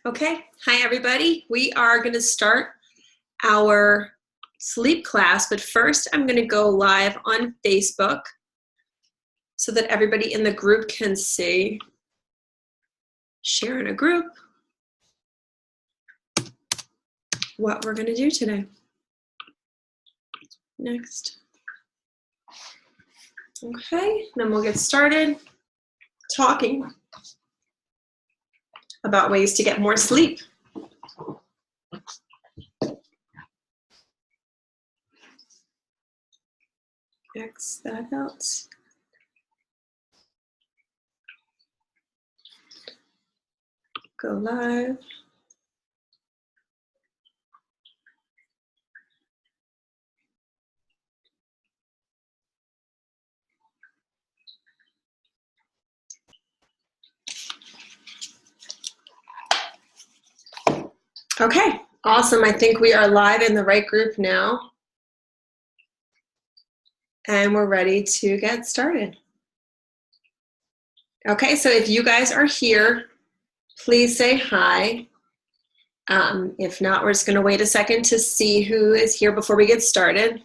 Okay, hi everybody. We are going to start our sleep class, but first I'm going to go live on Facebook so that everybody in the group can see. Share in a group what we're going to do today. Next. Okay, then we'll get started talking about ways to get more sleep. X that out. Go live. Okay, awesome. I think we are live in the right group now. And we're ready to get started. Okay, so if you guys are here, please say hi. If not, we're just going to wait a second to see who is here before we get started.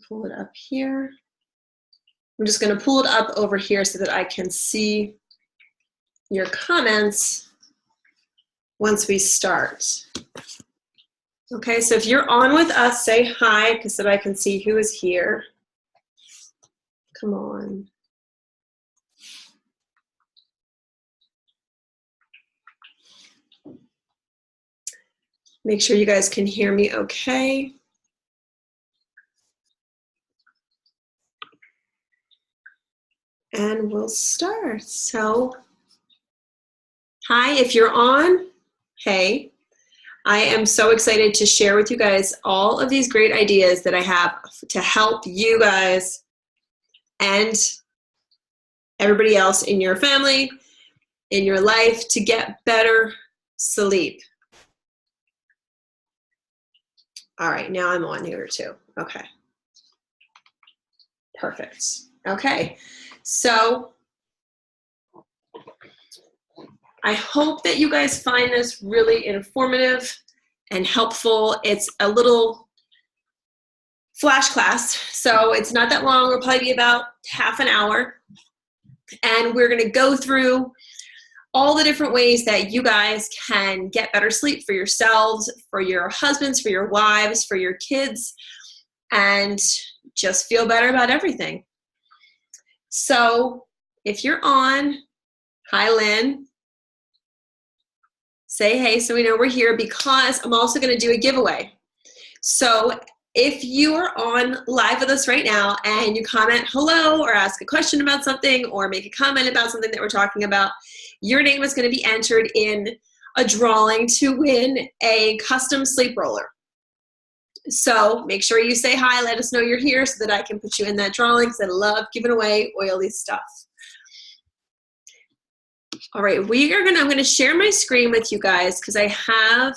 Pull it up here. I'm just going to pull it up over here so that I can see your comments once we start. Okay, so if you're on with us, say hi so that I can see who is here. Come on. Make sure you guys can hear me okay. And we'll start. So, hi, if you're on, hey. I am so excited to share with you guys all of these great ideas that I have to help you guys and everybody else in your family, in your life, to get better sleep. All right, now I'm on here too. Okay. Perfect. Okay, so I hope that you guys find this really informative and helpful. It's a little flash class, so it's not that long. It'll probably be about half an hour. And we're going to go through all the different ways that you guys can get better sleep for yourselves, for your husbands, for your wives, for your kids, and just feel better about everything. So if you're on, hi Lynn. Say hey so we know we're here, because I'm also going to do a giveaway. So if you are on live with us right now and you comment hello or ask a question about something or make a comment about something that we're talking about, your name is going to be entered in a drawing to win a custom sleep roller. So make sure you say hi, let us know you're here so that I can put you in that drawing, because I love giving away oily stuff. All right, I'm going to share my screen with you guys because I have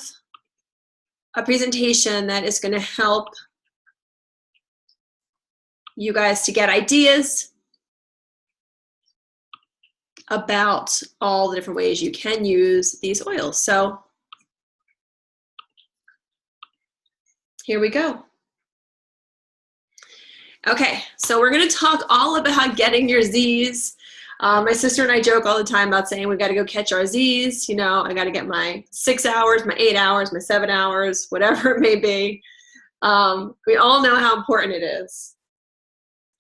a presentation that is going to help you guys to get ideas about all the different ways you can use these oils. So here we go. Okay, so we're going to talk all about getting your Z's. My sister and I joke all the time about saying we got to go catch our Z's. You know, I got to get my 6 hours, my 8 hours, my 7 hours, whatever it may be. We all know how important it is.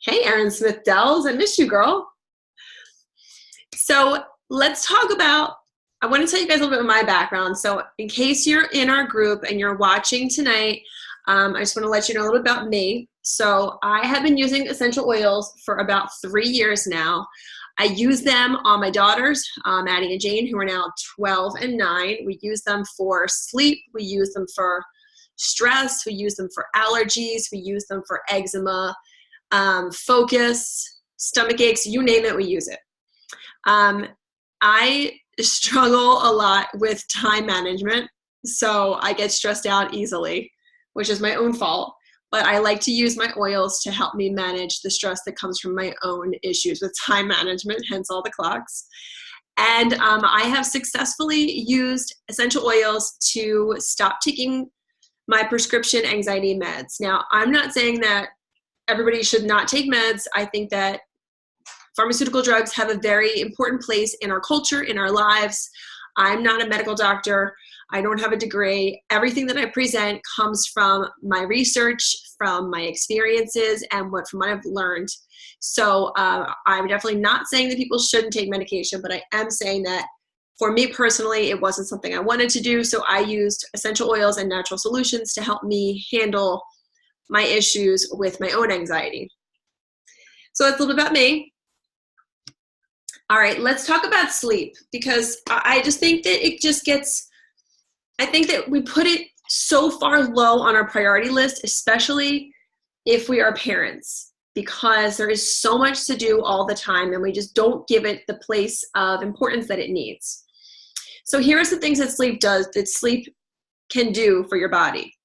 Hey, Erin Smith Dells, I miss you, girl. So let's talk about, I want to tell you guys a little bit of my background. So in case you're in our group and you're watching tonight, I just want to let you know a little bit about me. So I have been using essential oils for about 3 years now. I use them on my daughters, Maddie and Jane, who are now 12 and 9. We use them for sleep. We use them for stress. We use them for allergies. We use them for eczema, focus, stomach aches, you name it, we use it. I struggle a lot with time management, so I get stressed out easily, which is my own fault. But I like to use my oils to help me manage the stress that comes from my own issues with time management, hence all the clocks. And I have successfully used essential oils to stop taking my prescription anxiety meds. Now, I'm not saying that everybody should not take meds. I think that pharmaceutical drugs have a very important place in our culture, in our lives. I'm not a medical doctor. I don't have a degree. Everything that I present comes from my research, from my experiences, and from what I've learned. So I'm definitely not saying that people shouldn't take medication, but I am saying that for me personally, it wasn't something I wanted to do. So I used essential oils and natural solutions to help me handle my issues with my own anxiety. So that's a little bit about me. All right, let's talk about sleep, because I just think that I think that we put it so far low on our priority list, especially if we are parents, because there is so much to do all the time and we just don't give it the place of importance that it needs. So here are some things that sleep can do for your body.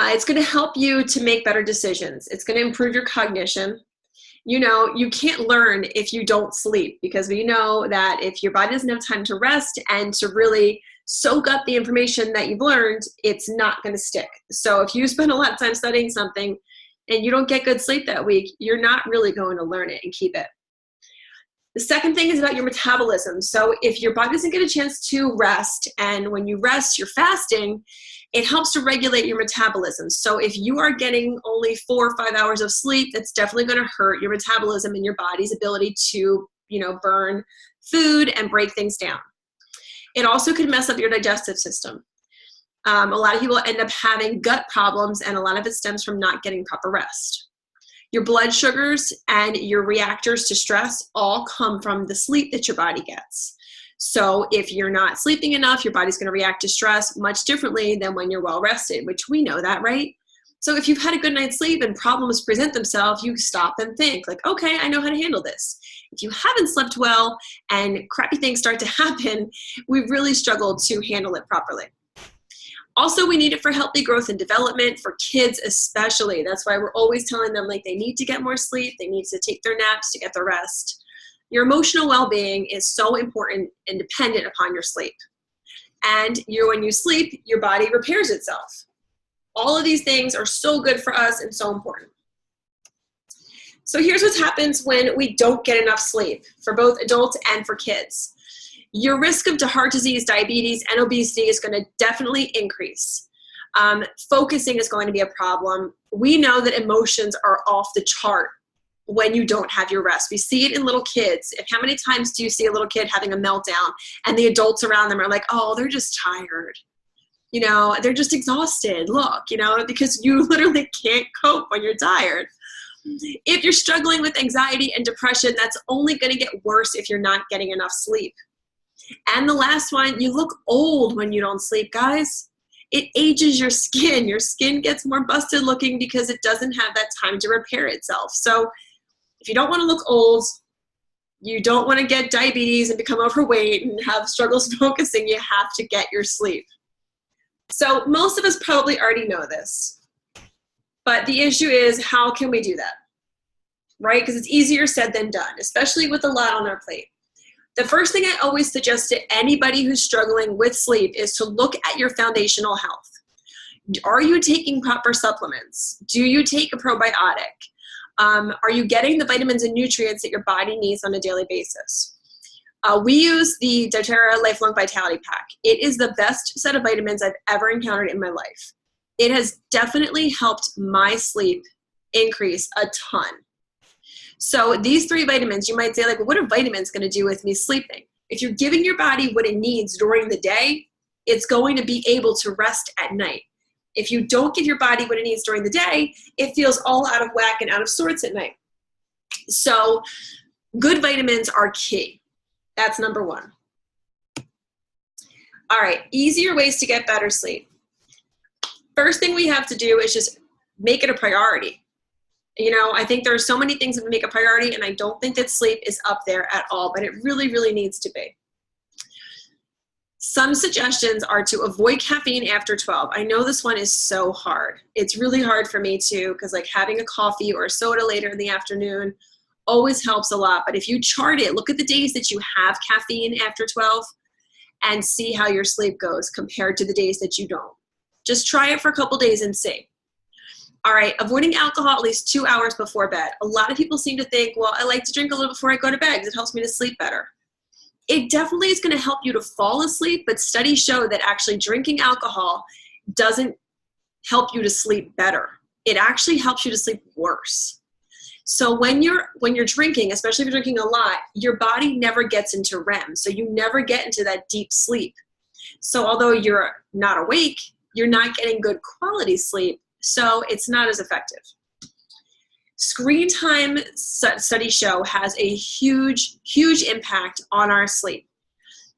It's going to help you to make better decisions. It's going to improve your cognition. You know, you can't learn if you don't sleep, because we know that if your body doesn't have time to rest and to really soak up the information that you've learned, it's not going to stick. So if you spend a lot of time studying something and you don't get good sleep that week, you're not really going to learn it and keep it. The second thing is about your metabolism. So if your body doesn't get a chance to rest, and when you rest, you're fasting, it helps to regulate your metabolism. So if you are getting only 4 or 5 hours of sleep, that's definitely going to hurt your metabolism and your body's ability to, burn food and break things down. It also could mess up your digestive system. A lot of people end up having gut problems, and a lot of it stems from not getting proper rest. Your blood sugars and your reactors to stress all come from the sleep that your body gets. So if you're not sleeping enough, your body's going to react to stress much differently than when you're well rested, which we know that, right? So if you've had a good night's sleep and problems present themselves, you stop and think like, okay, I know how to handle this. If you haven't slept well and crappy things start to happen, we really struggle to handle it properly. Also, we need it for healthy growth and development, for kids especially. That's why we're always telling them like they need to get more sleep, they need to take their naps to get the rest. Your emotional well-being is so important and dependent upon your sleep. And when you sleep, your body repairs itself. All of these things are so good for us and so important. So here's what happens when we don't get enough sleep, for both adults and for kids. Your risk of heart disease, diabetes, and obesity is going to definitely increase. Focusing is going to be a problem. We know that emotions are off the chart when you don't have your rest. We see it in little kids. How many times do you see a little kid having a meltdown and the adults around them are like, oh, they're just tired. They're just exhausted. Look, because you literally can't cope when you're tired. If you're struggling with anxiety and depression, that's only going to get worse if you're not getting enough sleep. And the last one, you look old when you don't sleep, guys. It ages your skin. Your skin gets more busted looking because it doesn't have that time to repair itself. So if you don't want to look old, you don't want to get diabetes and become overweight and have struggles focusing, you have to get your sleep. So most of us probably already know this, but the issue is, how can we do that, right? Because it's easier said than done, especially with a lot on our plate. The first thing I always suggest to anybody who's struggling with sleep is to look at your foundational health. Are you taking proper supplements? Do you take a probiotic? Are you getting the vitamins and nutrients that your body needs on a daily basis? We use the doTERRA Lifelong Vitality Pack. It is the best set of vitamins I've ever encountered in my life. It has definitely helped my sleep increase a ton. So these 3 vitamins, you might say, like, well, what are vitamins going to do with me sleeping? If you're giving your body what it needs during the day, it's going to be able to rest at night. If you don't give your body what it needs during the day, it feels all out of whack and out of sorts at night. So good vitamins are key. That's number 1. All right, easier ways to get better sleep. First thing we have to do is just make it a priority. I think there are so many things that we make a priority, and I don't think that sleep is up there at all, but it really, really needs to be. Some suggestions are to avoid caffeine after 12. I know this one is so hard. It's really hard for me too, because like having a coffee or a soda later in the afternoon always helps a lot. But if you chart it, look at the days that you have caffeine after 12 and see how your sleep goes compared to the days that you don't. Just try it for a couple days and see. All right, avoiding alcohol at least 2 hours before bed. A lot of people seem to think, well, I like to drink a little before I go to bed because it helps me to sleep better. It definitely is going to help you to fall asleep, but studies show that actually drinking alcohol doesn't help you to sleep better. It actually helps you to sleep worse. So when you're drinking, especially if you're drinking a lot, your body never gets into REM. So you never get into that deep sleep. So although you're not awake, you're not getting good quality sleep. So it's not as effective. Screen time, studies show, has a huge, huge impact on our sleep.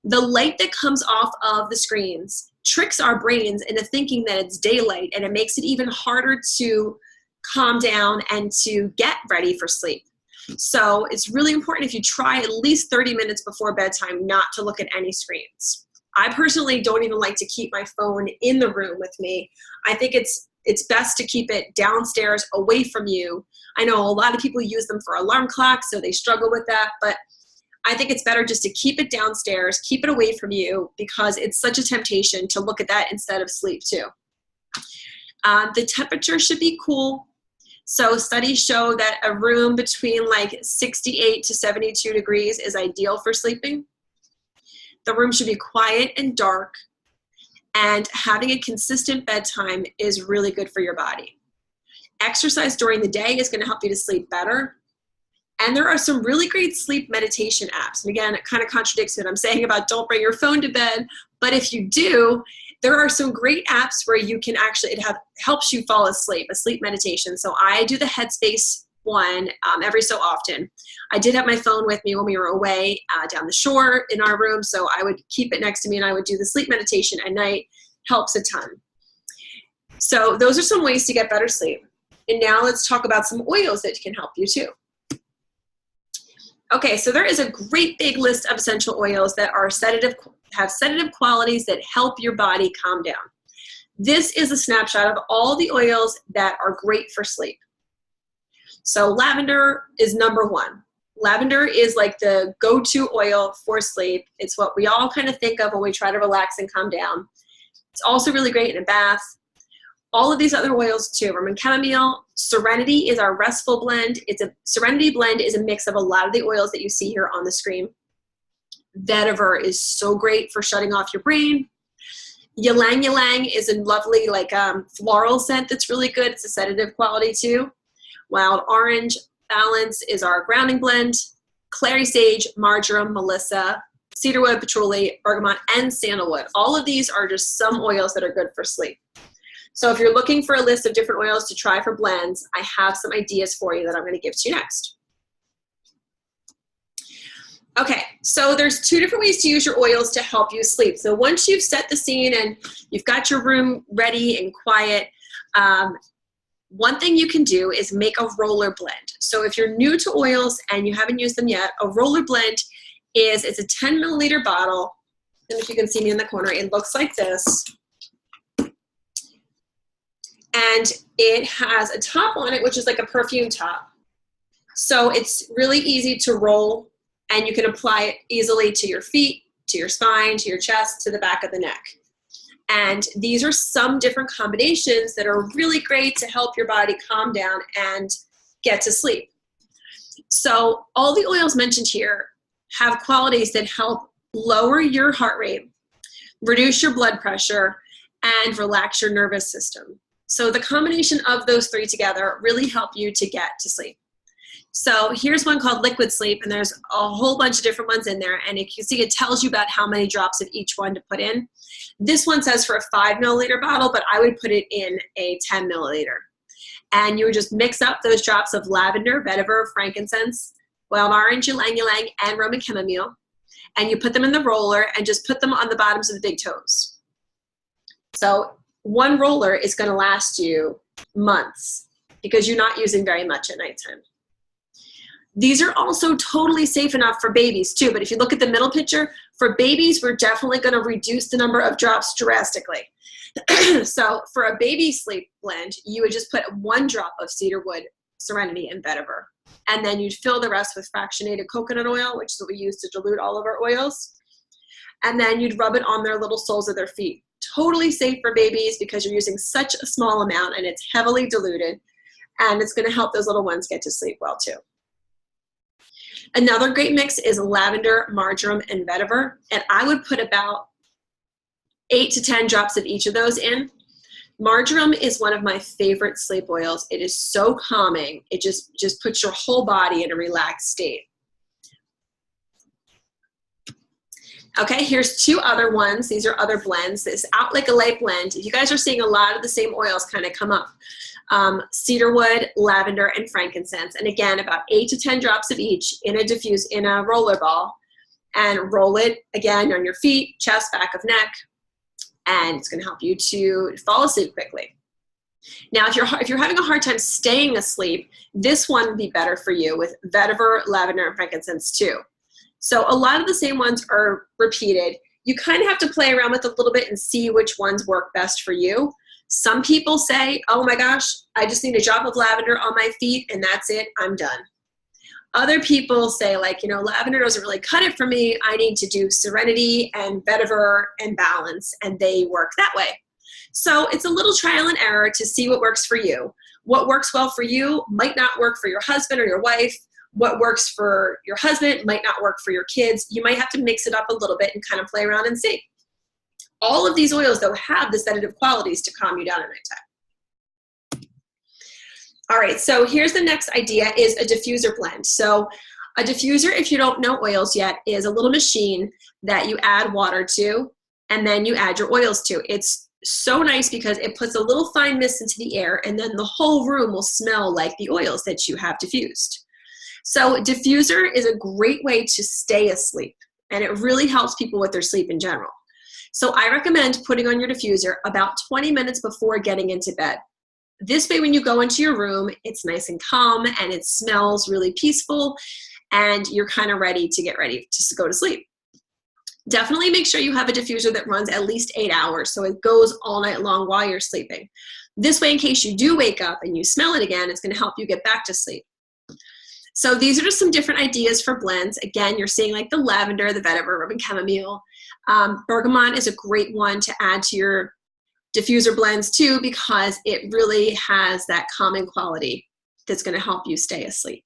The light that comes off of the screens tricks our brains into thinking that it's daylight, and it makes it even harder to calm down and to get ready for sleep. So it's really important, if you try at least 30 minutes before bedtime, not to look at any screens. I personally don't even like to keep my phone in the room with me. I think it's best to keep it downstairs away from you. I know a lot of people use them for alarm clocks, so they struggle with that, but I think it's better just to keep it downstairs, keep it away from you, because it's such a temptation to look at that instead of sleep too. The temperature should be cool. So studies show that a room between like 68 to 72 degrees is ideal for sleeping. The room should be quiet and dark, and having a consistent bedtime is really good for your body. Exercise during the day is going to help you to sleep better. And there are some really great sleep meditation apps. And again, it kind of contradicts what I'm saying about don't bring your phone to bed. But if you do, there are some great apps where you can actually, helps you fall asleep, a sleep meditation. So I do the Headspace one every so often. I did have my phone with me when we were away down the shore in our room, so I would keep it next to me and I would do the sleep meditation at night. Helps a ton. So those are some ways to get better sleep. And now let's talk about some oils that can help you too. Okay, so there is a great big list of essential oils that are have sedative qualities that help your body calm down. This is a snapshot of all the oils that are great for sleep. So lavender is number one. Lavender is like the go-to oil for sleep. It's what we all kind of think of when we try to relax and calm down. It's also really great in a bath. All of these other oils too. Roman chamomile, Serenity is our restful blend. Serenity blend is a mix of a lot of the oils that you see here on the screen. Vetiver is so great for shutting off your brain. Ylang Ylang is a lovely floral scent that's really good. It's a sedative quality too. Wild Orange Balance is our grounding blend. Clary Sage, Marjoram, Melissa, cedarwood, patchouli, bergamot, and sandalwood. All of these are just some oils that are good for sleep. So if you're looking for a list of different oils to try for blends, I have some ideas for you that I'm going to give to you next. Okay, so there's two different ways to use your oils to help you sleep. So once you've set the scene and you've got your room ready and quiet, one thing you can do is make a roller blend. So if you're new to oils and you haven't used them yet, a roller blend it's a 10 milliliter bottle. And if you can see me in the corner, it looks like this. And it has a top on it, which is like a perfume top. So it's really easy to roll, and you can apply it easily to your feet, to your spine, to your chest, to the back of the neck. And these are some different combinations that are really great to help your body calm down and get to sleep. So all the oils mentioned here have qualities that help lower your heart rate, reduce your blood pressure, and relax your nervous system. So the combination of those three together really help you to get to sleep. So here's one called Liquid Sleep, and there's a whole bunch of different ones in there. And you can see it tells you about how many drops of each one to put in. This one says for a 5 milliliter bottle, but I would put it in a 10 milliliter. And you would just mix up those drops of lavender, vetiver, frankincense, wild orange, ylang ylang, and Roman chamomile. And you put them in the roller and just put them on the bottoms of the big toes. So one roller is going to last you months because you're not using very much at nighttime. These are also totally safe enough for babies too, but if you look at the middle picture, for babies, we're definitely going to reduce the number of drops drastically. So for a baby sleep blend, you would just put 1 drop of cedarwood, Serenity, and vetiver. and then you'd fill the rest with fractionated coconut oil, which is what we use to dilute all of our oils. And then you'd rub it on their little soles of their feet. Totally safe for babies because you're using such a small amount and it's heavily diluted, and it's gonna help those little ones get to sleep well too. Another great mix is lavender, marjoram, and vetiver, and I would put about 8 to 10 drops of each of those in. Marjoram is one of my favorite sleep oils. It is so calming. It just puts your whole body in a relaxed state. Okay, here's 2 other ones. These are other blends. This Out Like a Light blend. You guys are seeing a lot of the same oils kind of come up. Cedarwood, lavender, and frankincense. And again, about 8 to 10 drops of each in a roller ball, and roll it again on your feet, chest, back of neck, and it's going to help you to fall asleep quickly. Now, if you're having a hard time staying asleep, this one would be better for you with vetiver, lavender, and frankincense too. So a lot of the same ones are repeated. You kind of have to play around with it a little bit and see which ones work best for you. Some people say, oh my gosh, I just need a drop of lavender on my feet and that's it, I'm done. Other people say, like, lavender doesn't really cut it for me. I need to do serenity and vetiver and balance, and they work that way. So it's a little trial and error to see what works for you. What works well for you might not work for your husband or your wife. What works for your husband might not work for your kids. You might have to mix it up a little bit and kind of play around and see. All of these oils, though, have the sedative qualities to calm you down at nighttime. All right, so here's the next idea is a diffuser blend. So a diffuser, if you don't know oils yet, is a little machine that you add water to and then you add your oils to. It's so nice because it puts a little fine mist into the air and then the whole room will smell like the oils that you have diffused. So diffuser is a great way to stay asleep, and it really helps people with their sleep in general. So I recommend putting on your diffuser about 20 minutes before getting into bed. This way, when you go into your room, it's nice and calm and it smells really peaceful and you're kind of ready to get ready to go to sleep. Definitely make sure you have a diffuser that runs at least 8 hours so it goes all night long while you're sleeping. This way, in case you do wake up and you smell it again, it's going to help you get back to sleep. So these are just some different ideas for blends. Again, you're seeing like the lavender, the vetiver, rub and chamomile. Bergamot is a great one to add to your diffuser blends too because it really has that calming quality that's going to help you stay asleep.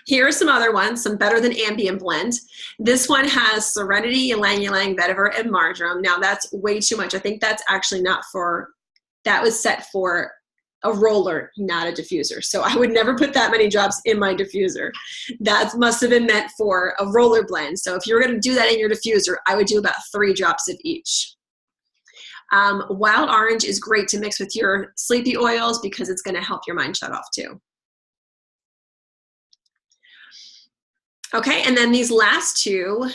Here are some other ones, some better than ambient blends. This one has serenity, ylang ylang, vetiver, and marjoram. Now that's way too much. I think that's actually that was set for a roller, not a diffuser. So I would never put that many drops in my diffuser. That must have been meant for a roller blend. So if you're going to do that in your diffuser, I would do about 3 drops of each. Wild orange is great to mix with your sleepy oils because it's going to help your mind shut off too. Okay, and then these last 2,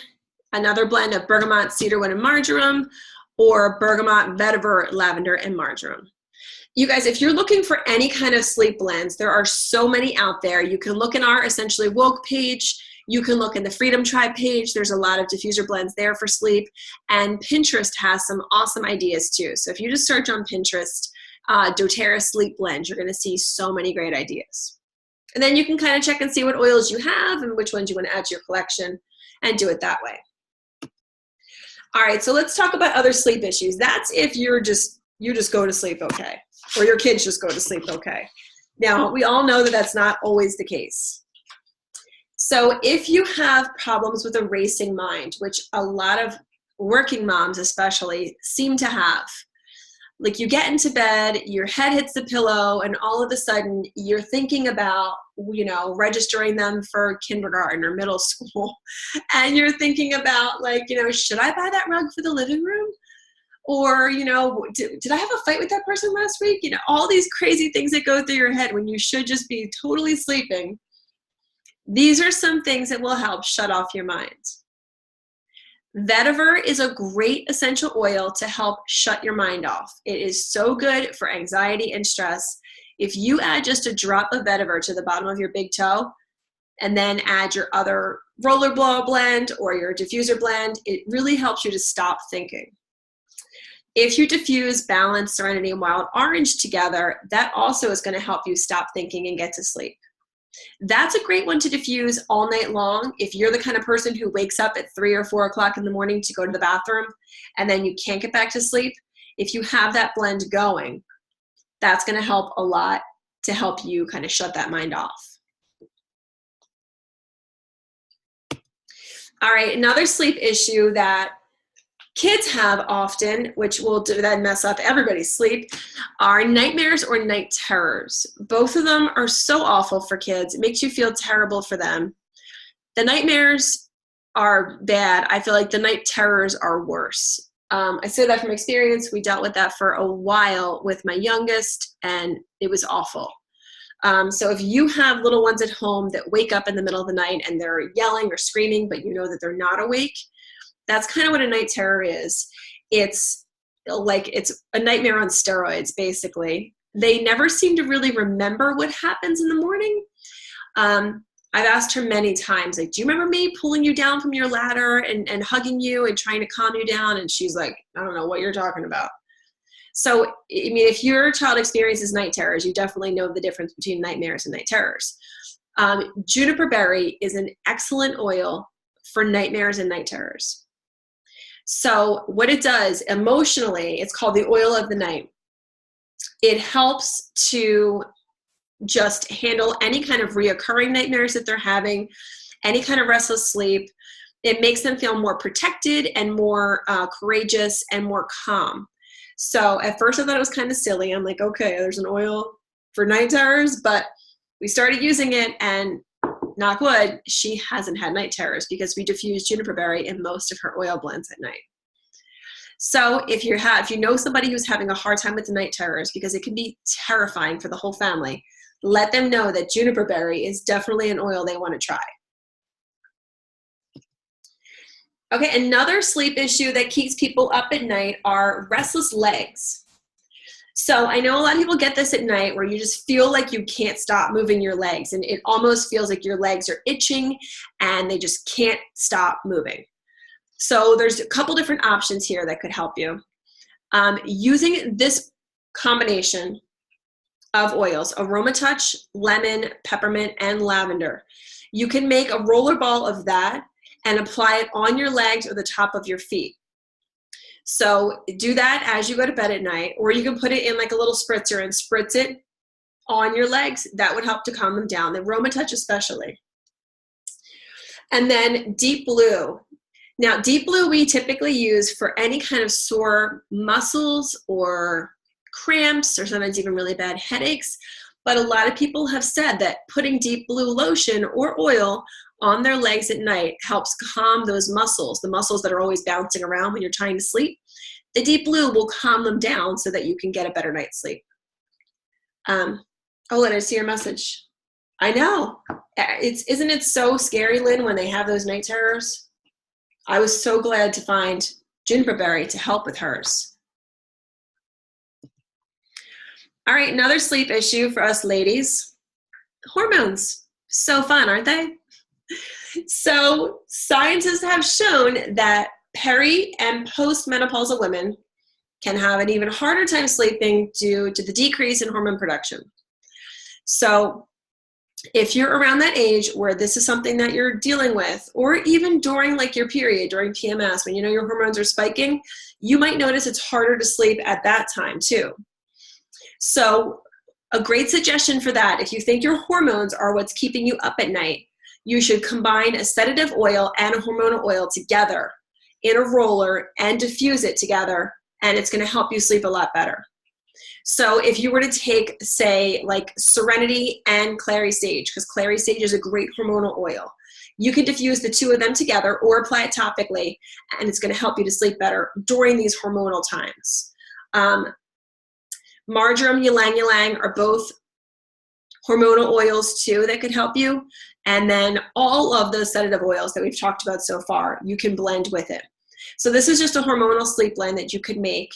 another blend of bergamot, cedarwood, and marjoram, or bergamot, vetiver, lavender, and marjoram. You guys, if you're looking for any kind of sleep blends, there are so many out there. You can look in our Essentially Woke page. You can look in the Freedom Tribe page. There's a lot of diffuser blends there for sleep. And Pinterest has some awesome ideas too. So if you just search on Pinterest, doTERRA sleep blend, you're going to see so many great ideas. And then you can kind of check and see what oils you have and which ones you want to add to your collection and do it that way. All right, so let's talk about other sleep issues. That's if you just go to sleep okay, or your kids just go to sleep okay. Now, we all know that that's not always the case. So if you have problems with a racing mind, which a lot of working moms especially seem to have, like you get into bed, your head hits the pillow, and all of a sudden you're thinking about, registering them for kindergarten or middle school. And you're thinking about should I buy that rug for the living room? Or, did I have a fight with that person last week? All these crazy things that go through your head when you should just be totally sleeping. These are some things that will help shut off your mind. Vetiver is a great essential oil to help shut your mind off. It is so good for anxiety and stress. If you add just a drop of vetiver to the bottom of your big toe and then add your other rollerball blend or your diffuser blend, it really helps you to stop thinking. If you diffuse Balance, Serenity, and Wild Orange together, that also is going to help you stop thinking and get to sleep. That's a great one to diffuse all night long. If you're the kind of person who wakes up at 3 or 4 o'clock in the morning to go to the bathroom and then you can't get back to sleep, if you have that blend going, that's going to help a lot to help you kind of shut that mind off. All right, another sleep issue that kids have often, which will then mess up everybody's sleep, are nightmares or night terrors. Both of them are so awful for kids. It makes you feel terrible for them. The nightmares are bad. I feel like the night terrors are worse. I say that from experience. We dealt with that for a while with my youngest, and it was awful. So if you have little ones at home that wake up in the middle of the night and they're yelling or screaming, but you know that they're not awake, that's kind of what a night terror is. It's a nightmare on steroids, basically. They never seem to really remember what happens in the morning. I've asked her many times, like, do you remember me pulling you down from your ladder and hugging you and trying to calm you down? And she's like, I don't know what you're talking about. So, I mean, if your child experiences night terrors, you definitely know the difference between nightmares and night terrors. Juniper berry is an excellent oil for nightmares and night terrors. So what it does emotionally, it's called the oil of the night. It helps to just handle any kind of reoccurring nightmares that they're having, any kind of restless sleep. It makes them feel more protected and more courageous and more calm. So at first I thought it was kind of silly. I'm like, okay, there's an oil for night terrors, but we started using it, and knock wood, she hasn't had night terrors because we diffuse juniper berry in most of her oil blends at night. So if you know somebody who's having a hard time with the night terrors, because it can be terrifying for the whole family, let them know that juniper berry is definitely an oil they want to try. Okay, another sleep issue that keeps people up at night are restless legs. So I know a lot of people get this at night where you just feel like you can't stop moving your legs, and it almost feels like your legs are itching and they just can't stop moving. So there's a couple different options here that could help you. Using this combination of oils, Aroma Touch, lemon, peppermint, and lavender, you can make a roller ball of that and apply it on your legs or the top of your feet. So do that as you go to bed at night, or you can put it in like a little spritzer and spritz it on your legs. That would help to calm them down, the Aroma Touch especially. And then Deep Blue. Now, Deep Blue we typically use for any kind of sore muscles or cramps or sometimes even really bad headaches. But a lot of people have said that putting Deep Blue lotion or oil on their legs at night helps calm those muscles, the muscles that are always bouncing around when you're trying to sleep. The Deep Blue will calm them down so that you can get a better night's sleep. Oh, Lynn, I see your message. I know. Isn't it so scary, Lynn, when they have those night terrors? I was so glad to find juniper berry to help with hers. All right, another sleep issue for us ladies, hormones. So fun, aren't they? So scientists have shown that peri and postmenopausal women can have an even harder time sleeping due to the decrease in hormone production. So if you're around that age where this is something that you're dealing with, or even during like your period, during PMS, when you know your hormones are spiking, you might notice it's harder to sleep at that time too. So a great suggestion for that, if you think your hormones are what's keeping you up at night, you should combine a sedative oil and a hormonal oil together in a roller and diffuse it together, and it's going to help you sleep a lot better. So if you were to take, say, like Serenity and Clary Sage, because Clary Sage is a great hormonal oil, you can diffuse the two of them together or apply it topically, and it's going to help you to sleep better during these hormonal times. Marjoram, ylang ylang are both hormonal oils too that could help you. And then all of those sedative oils that we've talked about so far, you can blend with it. So this is just a hormonal sleep blend that you could make.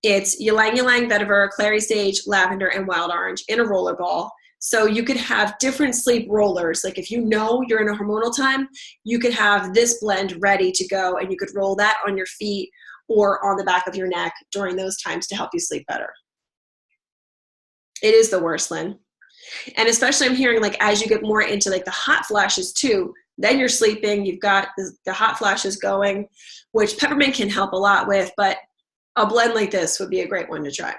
It's ylang ylang, vetiver, clary sage, lavender, and wild orange in a roller ball. So you could have different sleep rollers. Like if you know you're in a hormonal time, you could have this blend ready to go, and you could roll that on your feet or on the back of your neck during those times to help you sleep better. It is the worst, Lynn. And especially I'm hearing like as you get more into like the hot flashes too, then you're sleeping, you've got the hot flashes going, which peppermint can help a lot with, but a blend like this would be a great one to try.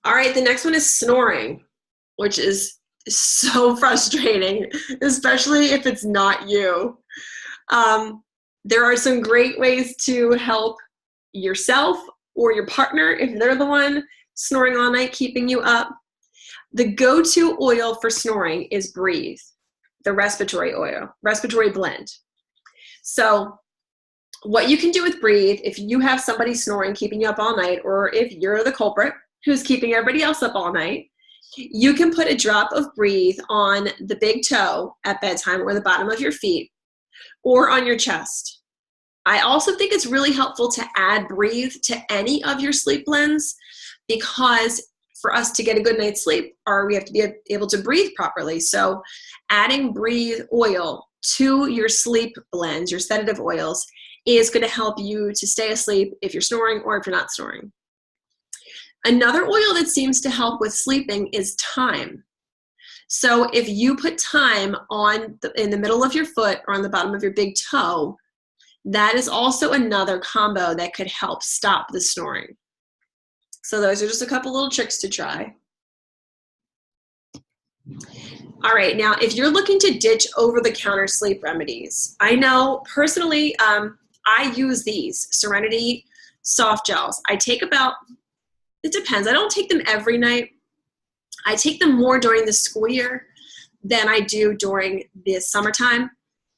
All right, the next one is snoring, which is so frustrating, especially if it's not you. There are some great ways to help yourself or your partner if they're the one snoring all night, keeping you up. The go-to oil for snoring is Breathe, the respiratory oil, respiratory blend. So what you can do with Breathe, if you have somebody snoring, keeping you up all night, or if you're the culprit who's keeping everybody else up all night, you can put a drop of Breathe on the big toe at bedtime or the bottom of your feet or on your chest. I also think it's really helpful to add Breathe to any of your sleep blends, because for us to get a good night's sleep, we have to be able to breathe properly. So adding Breathe oil to your sleep blends, your sedative oils, is going to help you to stay asleep if you're snoring or if you're not snoring. Another oil that seems to help with sleeping is thyme. So if you put thyme in the middle of your foot or on the bottom of your big toe, that is also another combo that could help stop the snoring. So those are just a couple little tricks to try. All right, now if you're looking to ditch over-the-counter sleep remedies, I know personally I use these Serenity soft gels. I take about, it depends, I don't take them every night. I take them more during the school year than I do during the summertime,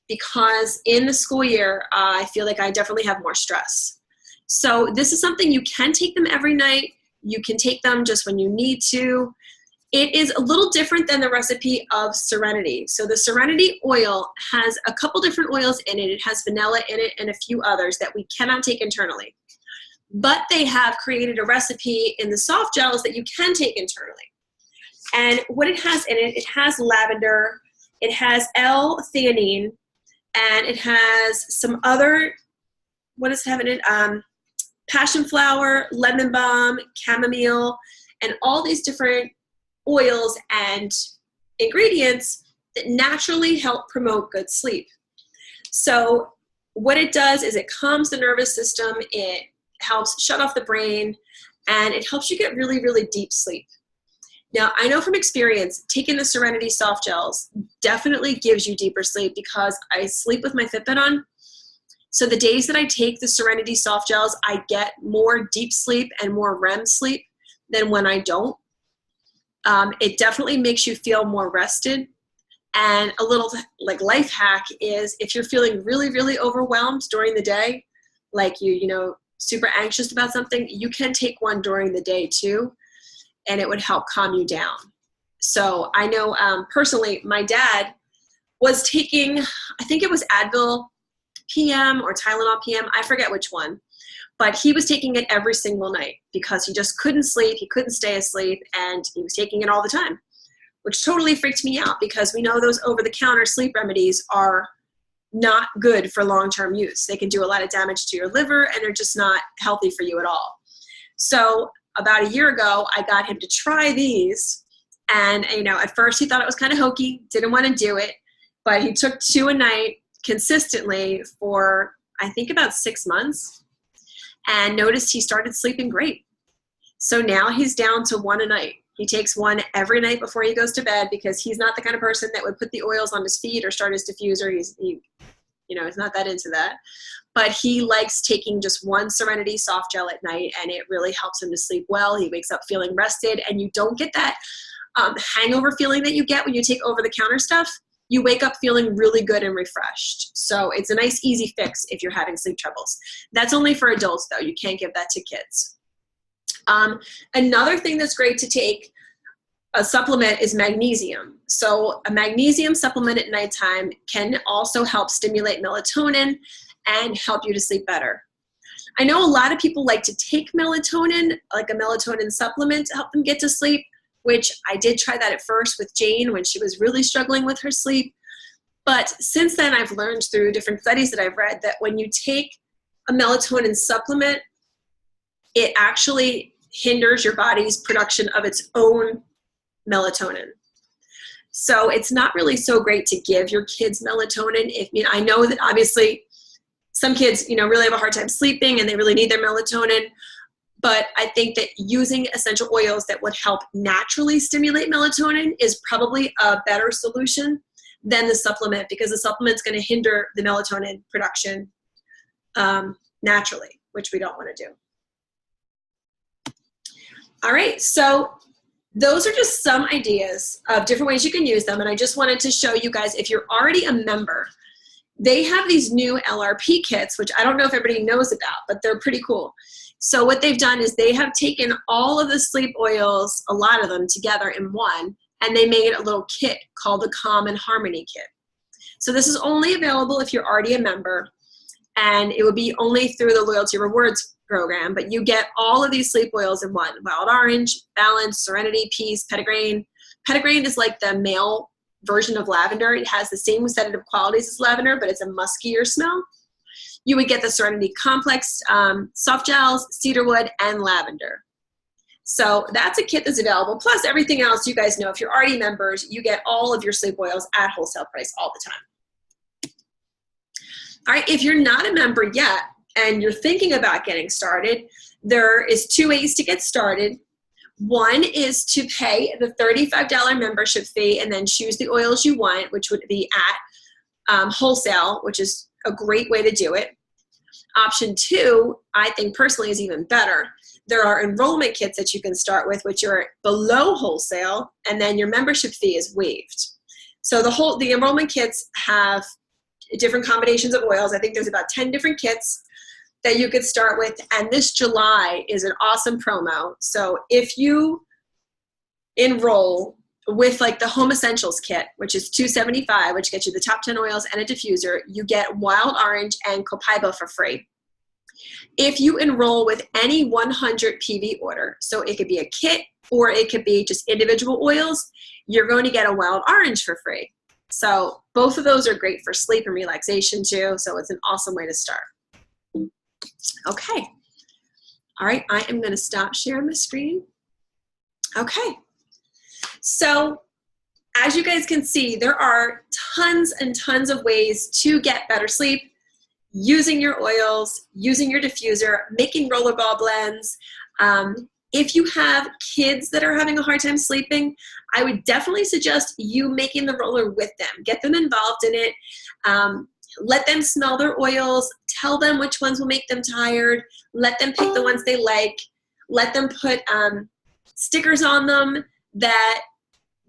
because in the school year, I feel like I definitely have more stress. So this is something you can take them every night. You can take them just when you need to. It is a little different than the recipe of Serenity. So the Serenity oil has a couple different oils in it. It has vanilla in it and a few others that we cannot take internally. But they have created a recipe in the soft gels that you can take internally. And what it has in it, it has lavender, it has L-theanine, and it has some other, what does it have in it? Passion flower, lemon balm, chamomile, and all these different oils and ingredients that naturally help promote good sleep. So what it does is it calms the nervous system, it helps shut off the brain, and it helps you get really, really deep sleep. Now, I know from experience, taking the Serenity soft gels definitely gives you deeper sleep, because I sleep with my Fitbit on. So the days that I take the Serenity soft gels, I get more deep sleep and more REM sleep than when I don't. It definitely makes you feel more rested. And a little like life hack is, if you're feeling really, really overwhelmed during the day, like super anxious about something, you can take one during the day too, and it would help calm you down. So I know personally, my dad was taking, I think it was Advil PM or Tylenol PM, I forget which one, but he was taking it every single night because he just couldn't sleep, he couldn't stay asleep, and he was taking it all the time, which totally freaked me out, because we know those over-the-counter sleep remedies are not good for long-term use. They can do a lot of damage to your liver, and they're just not healthy for you at all. So about a year ago, I got him to try these, and at first he thought it was kind of hokey, didn't want to do it, but he took 2 a night consistently for I think about 6 months, and noticed he started sleeping great. So now he's down to 1 a night. He takes 1 every night before he goes to bed, because he's not the kind of person that would put the oils on his feet or start his diffuser. He's not that into that. But he likes taking just 1 Serenity soft gel at night, and it really helps him to sleep well. He wakes up feeling rested, and you don't get that hangover feeling that you get when you take over-the-counter stuff. You wake up feeling really good and refreshed. So it's a nice, easy fix if you're having sleep troubles. That's only for adults, though. You can't give that to kids. Another thing that's great to take, a supplement, is magnesium. So a magnesium supplement at nighttime can also help stimulate melatonin and help you to sleep better. I know a lot of people like to take melatonin, like a melatonin supplement, to help them get to sleep, which I did try that at first with Jane when she was really struggling with her sleep. But since then, I've learned through different studies that I've read that when you take a melatonin supplement, it actually hinders your body's production of its own melatonin. So it's not really so great to give your kids melatonin. I know that obviously some kids, really have a hard time sleeping and they really need their melatonin. But I think that using essential oils that would help naturally stimulate melatonin is probably a better solution than the supplement, because the supplement's going to hinder the melatonin production naturally, which we don't want to do. All right, so those are just some ideas of different ways you can use them. And I just wanted to show you guys, if you're already a member, they have these new LRP kits, which I don't know if everybody knows about, but they're pretty cool. So what they've done is they have taken all of the sleep oils, a lot of them together in one, and they made a little kit called the Calm and Harmony Kit. So this is only available if you're already a member, and it would be only through the Loyalty Rewards program, but you get all of these sleep oils in one: Wild Orange, Balance, Serenity, Peace, Petitgrain. Petitgrain is like the male version of lavender. It has the same sedative qualities as lavender, but it's a muskier smell. You would get the Serenity Complex soft gels, cedarwood, and lavender. So that's a kit that's available, plus everything else. You guys know, if you're already members, you get all of your sleep oils at wholesale price all the time. All right, if you're not a member yet and you're thinking about getting started, there is 2 ways to get started. One is to pay the $35 membership fee and then choose the oils you want, which would be at wholesale, which is a great way to do it. Option 2, I think personally, is even better. There are enrollment kits that you can start with, which are below wholesale, and then your membership fee is waived. So the enrollment kits have different combinations of oils. I think there's about 10 different kits that you could start with, and this July is an awesome promo. So if you enroll with like the Home Essentials kit, which is $275, which gets you the top 10 oils and a diffuser, you get Wild Orange and Copaiba for free. If you enroll with any 100 PV order, so it could be a kit or it could be just individual oils, you're going to get a Wild Orange for free. So both of those are great for sleep and relaxation too, so it's an awesome way to start. Okay. All right, I am going to stop sharing my screen. Okay. So as you guys can see, there are tons and tons of ways to get better sleep using your oils, using your diffuser, making rollerball blends. If you have kids that are having a hard time sleeping, I would definitely suggest you making the roller with them. Get them involved in it. Let them smell their oils. Tell them which ones will make them tired. Let them pick the ones they like. Let them put stickers on them that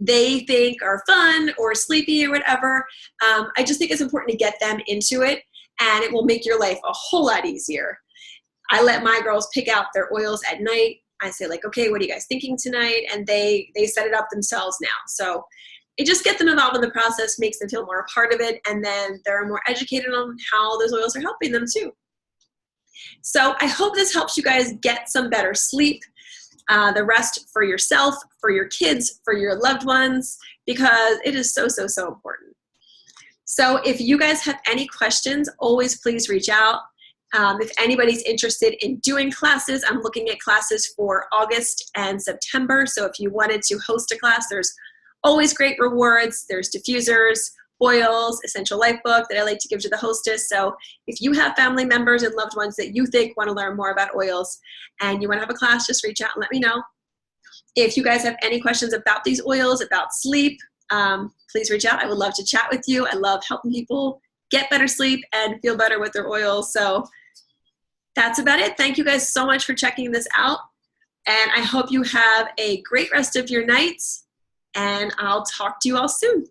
they think are fun or sleepy or whatever. I just think it's important to get them into it, and it will make your life a whole lot easier. I let my girls pick out their oils at night. I say like, okay, what are you guys thinking tonight? And they set it up themselves now. So it just gets them involved in the process, makes them feel more a part of it, and then they're more educated on how those oils are helping them too. So I hope this helps you guys get some better sleep. The rest for yourself, for your kids, for your loved ones, because it is so, so, so important. So if you guys have any questions, always please reach out. If anybody's interested in doing classes, I'm looking at classes for August and September. So if you wanted to host a class, there's always great rewards. There's diffusers, oils, essential life book that I like to give to the hostess. So if you have family members and loved ones that you think want to learn more about oils and you want to have a class, just reach out and let me know. If you guys have any questions about these oils, about sleep, please reach out. I would love to chat with you. I love helping people get better sleep and feel better with their oils. So that's about it. Thank you guys so much for checking this out. And I hope you have a great rest of your nights. And I'll talk to you all soon.